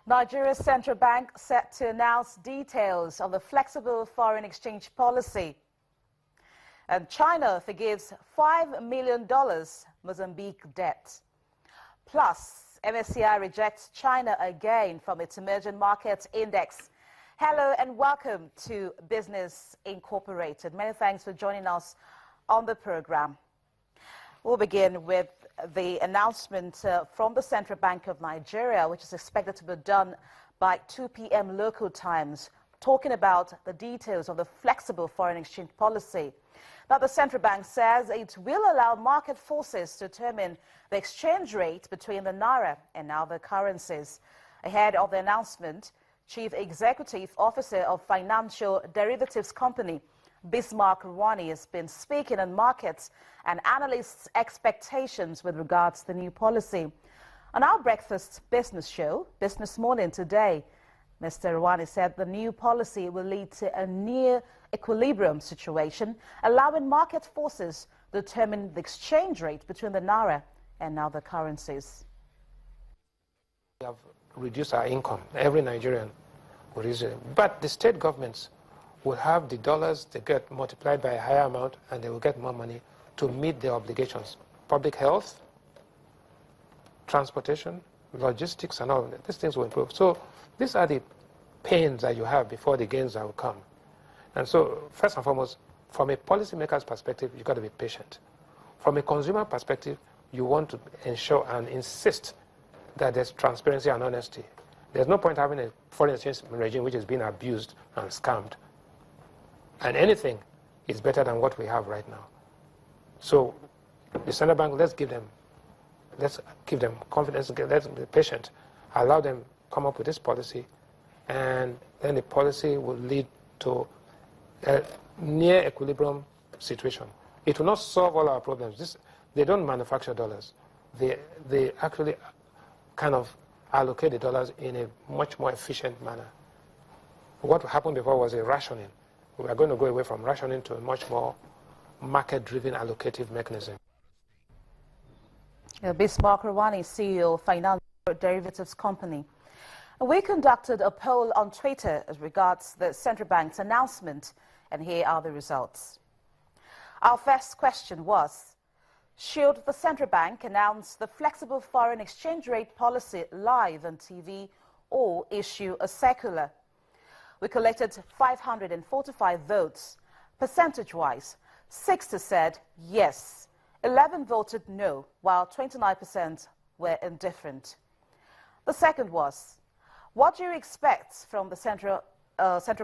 Nigeria's central bank set to announce details of the flexible foreign exchange policy. And China forgives $5 million Mozambique debt. Plus, MSCI rejects China again from its emerging markets index. Hello and welcome to Business Incorporated. Many thanks for joining us on the program. We'll begin with the announcement from the Central Bank of Nigeria, which is expected to be done by 2 p.m. local times, talking about the details of the flexible foreign exchange policy. Now, the Central Bank says it will allow market forces to determine the exchange rate between the Naira and other currencies. Ahead of the announcement, Chief Executive Officer of Financial Derivatives Company, Bismarck Rwani, has been speaking on markets and analysts' expectations with regards to the new policy. On our breakfast business show, Business Morning today, Mr. Rwani said the new policy will lead to a near equilibrium situation, allowing market forces to determine the exchange rate between the Naira and other currencies. We have reduced our income. Every Nigerian will reduce it. But the state governments will have the dollars they get multiplied by a higher amount, and they will get more money to meet their obligations. Public health, transportation, logistics, and all of that. These things will improve. So these are the pains that you have before the gains that will come. And so, first and foremost, from a policymaker's perspective, you've got to be patient. From a consumer perspective, you want to ensure and insist that there's transparency and honesty. There's no point having a foreign exchange regime which is being abused and scammed. And anything is better than what we have right now. So the central bank, let's give them confidence, let's be patient, allow them come up with this policy, and then the policy will lead to a near equilibrium situation. It will not solve all our problems. They don't manufacture dollars. They actually kind of allocate the dollars in a much more efficient manner. What happened before was a rationing. We are going to go away from rationing to a much more market-driven allocative mechanism. Bismarck Rwani, CEO of Financial Derivatives Company. We conducted a poll on Twitter as regards the central bank's announcement, and here are the results. Our first question was, should the central bank announce the flexible foreign exchange rate policy live on TV or issue a circular? We collected 545 votes. Percentage-wise, 60 said yes, 11 voted no, while 29% were indifferent. The second was, what do you expect from the central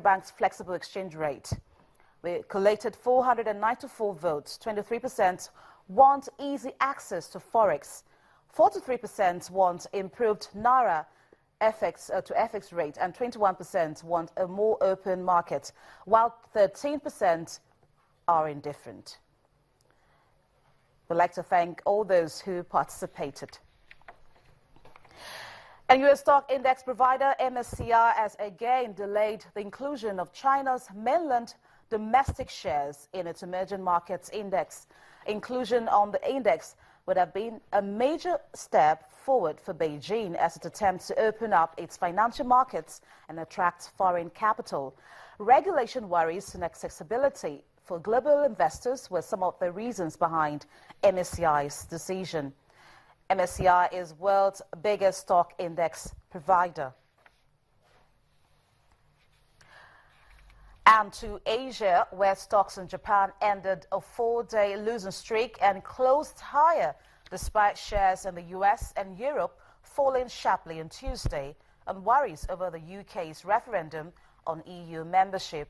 bank's flexible exchange rate? We collated 494 votes. 23% want easy access to Forex. 43% want improved Naira to FX rate, and 21% want a more open market, while 13% are indifferent. We'd like to thank all those who participated. And U.S. stock index provider MSCI has again delayed the inclusion of China's mainland domestic shares in its emerging markets index. Inclusion on the index would have been a major step forward for Beijing as it attempts to open up its financial markets and attract foreign capital. Regulation worries and accessibility for global investors were some of the reasons behind MSCI's decision. MSCI is world's biggest stock index provider. And to Asia, where stocks in Japan ended a 4-day losing streak and closed higher, despite shares in the US and Europe falling sharply on Tuesday, and worries over the UK's referendum on EU membership.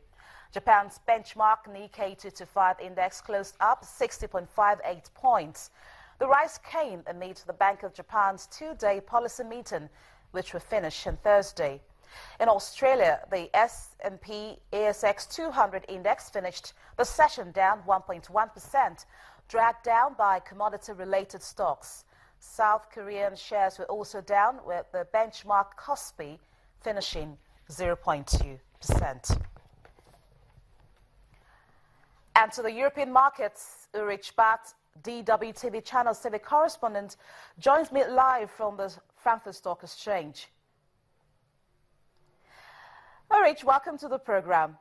Japan's benchmark Nikkei 225 index closed up 60.58 points. The rise came amid the Bank of Japan's 2-day policy meeting, which will finish on Thursday. In Australia, the S&P ASX 200 index finished the session down 1.1%, dragged down by commodity-related stocks. South Korean shares were also down, with the benchmark KOSPI finishing 0.2%. And to the European markets, Ulrich Bat, DWTV Channel civic correspondent, joins me live from the Frankfurt Stock Exchange. Rich, welcome to the program.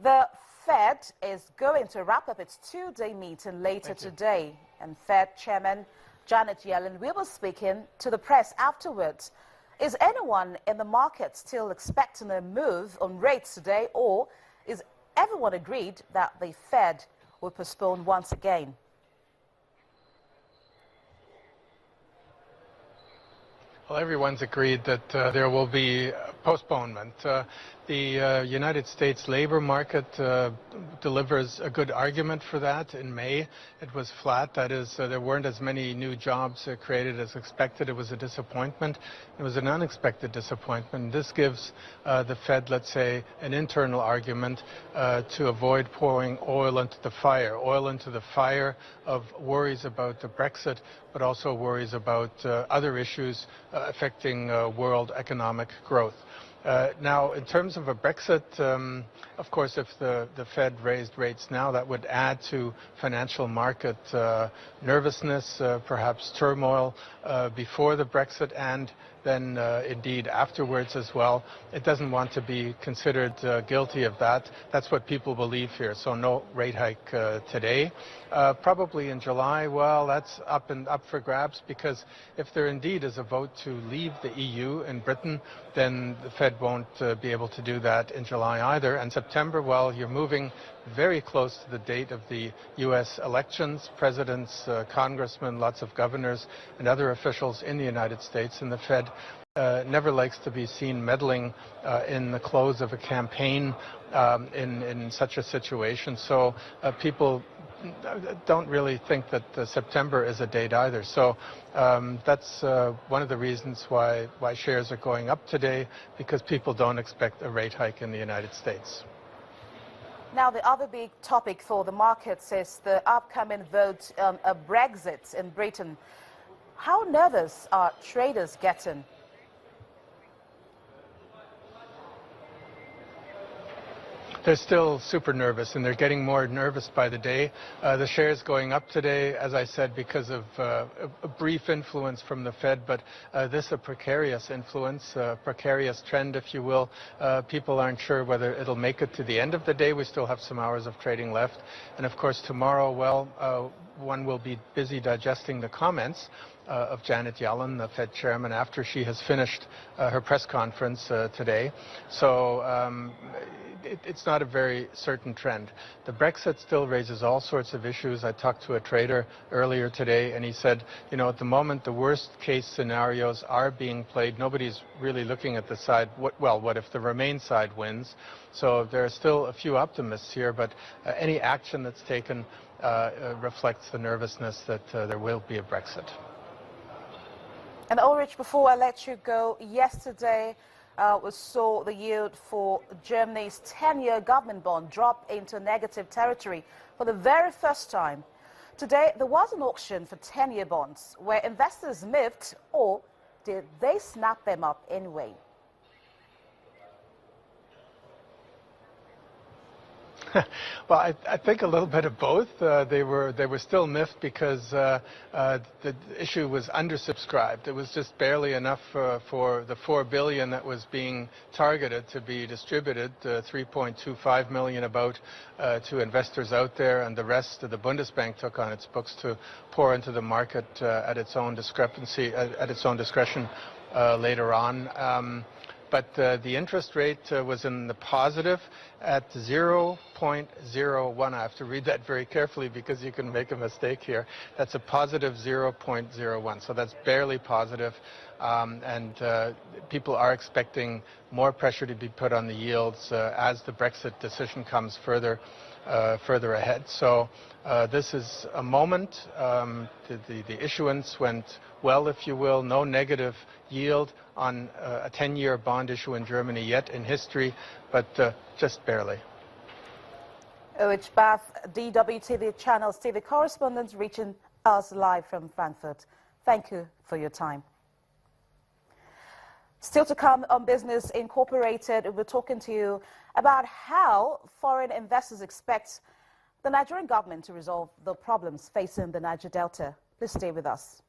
The Fed is going to wrap up its two-day meeting later today, and Fed Chairman Janet Yellen will be speaking to the press afterwards. Is anyone in the market still expecting a move on rates today, or is everyone agreed that the Fed will postpone once again? Well, everyone's agreed that there will be postponement. The United States labor market delivers a good argument for that. In May, it was flat. That is, there weren't as many new jobs created as expected. It was a disappointment. It was an unexpected disappointment. This gives the Fed, let's say, an internal argument to avoid pouring oil into the fire of worries about the Brexit, but also worries about other issues affecting world economic growth. Now, in terms of a Brexit, of course, if the Fed raised rates now, that would add to financial market nervousness, perhaps turmoil before the Brexit, and then indeed afterwards as well. It doesn't want to be considered guilty of that. That's what people believe here. So no rate hike today. Probably in July, well, that's up for grabs, because if there indeed is a vote to leave the EU in Britain, then the Fed won't be able to do that in July either. And September, well, you're moving very close to the date of the U.S. elections. Presidents, congressmen, lots of governors and other officials in the United States, and the Fed never likes to be seen meddling in the close of a campaign in such a situation. So people don't really think that September is a date either. So that's one of the reasons why shares are going up today, because people don't expect a rate hike in the United States. Now, the other big topic for the markets is the upcoming vote on a Brexit in Britain. How nervous are traders getting? They're still super nervous, and they're getting more nervous by the day. The shares going up today, as I said, because of a brief influence from the Fed, but this a precarious influence, a precarious trend, if you will. People aren't sure whether it'll make it to the end of the day. We still have some hours of trading left. And of course, tomorrow, well, one will be busy digesting the comments of Janet Yellen, the Fed chairman, after she has finished her press conference today. So it's not a very certain trend. The Brexit still raises all sorts of issues. I talked to a trader earlier today, and he said, you know, at the moment, the worst case scenarios are being played. Nobody's really looking at the side, what if the Remain side wins? So there are still a few optimists here, but any action that's taken reflects the nervousness that there will be a Brexit. And Ulrich, before I let you go, yesterday we saw the yield for Germany's 10-year government bond drop into negative territory for the very first time. Today, there was an auction for 10-year bonds. Were investors miffed, or did they snap them up anyway? Well, I think a little bit of both. They were still miffed because the issue was undersubscribed. It was just barely enough for the $4 billion that was being targeted to be distributed, 3.25 million about to investors out there, and the rest the Bundesbank took on its books to pour into the market at its own discretion later on. But the interest rate was in the positive at 0.01. I have to read that very carefully because you can make a mistake here. That's a positive 0.01. So that's barely positive. And people are expecting more pressure to be put on the yields as the Brexit decision comes further ahead. So this is a moment. The issuance went well, if you will. No negative yield on a 10-year bond issue in Germany yet in history, but just barely. Ulrich Bath, DWTV Channels TV correspondent, reaching us live from Frankfurt. Thank you for your time. Still to come on Business Incorporated, we're talking to you about how foreign investors expect the Nigerian government to resolve the problems facing the Niger Delta. Please stay with us.